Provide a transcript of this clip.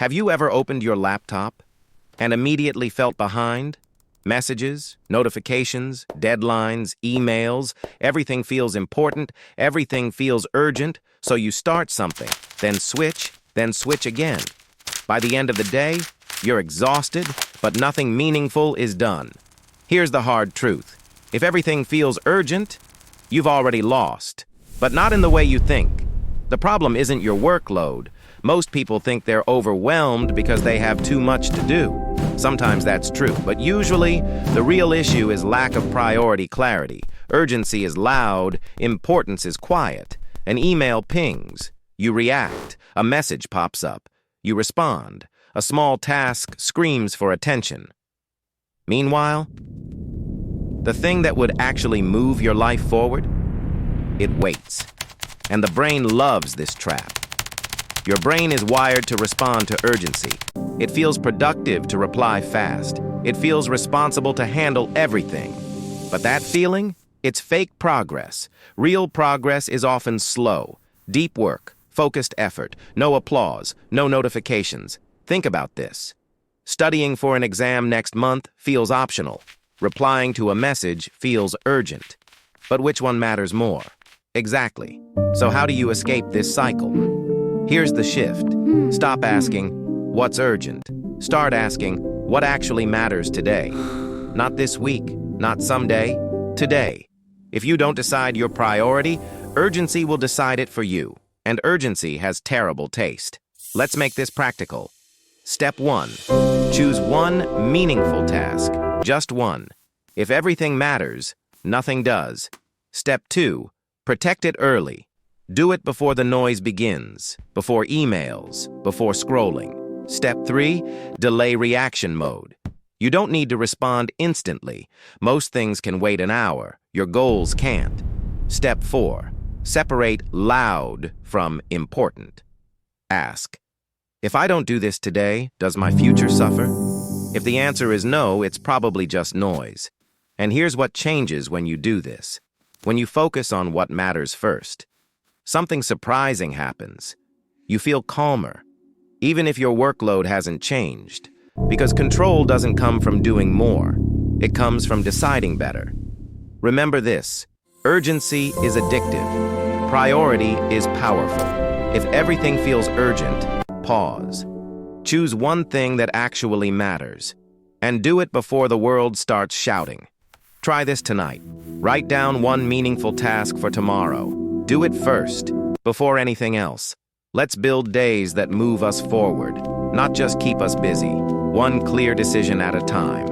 Have you ever opened your laptop and immediately felt behind? Messages, notifications, deadlines, emails, everything feels important, everything feels urgent, so you start something, then switch again. By the end of the day, you're exhausted, but nothing meaningful is done. Here's the hard truth. If everything feels urgent, you've already lost, but not in the way you think. The problem isn't your workload. Most people think they're overwhelmed because they have too much to do. Sometimes that's true, but usually the real issue is lack of priority clarity. Urgency is loud, importance is quiet. An email pings. You react. A message pops up. You respond. A small task screams for attention. Meanwhile, the thing that would actually move your life forward, it waits. And the brain loves this trap. Your brain is wired to respond to urgency. It feels productive to reply fast. It feels responsible to handle everything. But that feeling, it's fake progress. Real progress is often slow. Deep work, focused effort, no applause, no notifications. Think about this. Studying for an exam next month feels optional. Replying to a message feels urgent. But which one matters more? Exactly. So how do you escape this cycle? Here's the shift. Stop asking, what's urgent? Start asking, what actually matters today? Not this week, not someday, today. If you don't decide your priority, urgency will decide it for you. And urgency has terrible taste. Let's make this practical. Step 1. Choose one meaningful task. Just one. If everything matters, nothing does. Step 2. Protect it early. Do it before the noise begins, before emails, before scrolling. Step 3. Delay reaction mode. You don't need to respond instantly. Most things can wait an hour. Your goals can't. Step 4. Separate loud from important. Ask, if I don't do this today, does my future suffer? If the answer is no, it's probably just noise. And here's what changes when you do this. When you focus on what matters first, something surprising happens. You feel calmer, even if your workload hasn't changed, because control doesn't come from doing more. It comes from deciding better. Remember this, urgency is addictive. Priority is powerful. If everything feels urgent, pause. Choose one thing that actually matters, and do it before the world starts shouting. Try this tonight. Write down one meaningful task for tomorrow. Do it first, before anything else. Let's build days that move us forward, not just keep us busy, one clear decision at a time.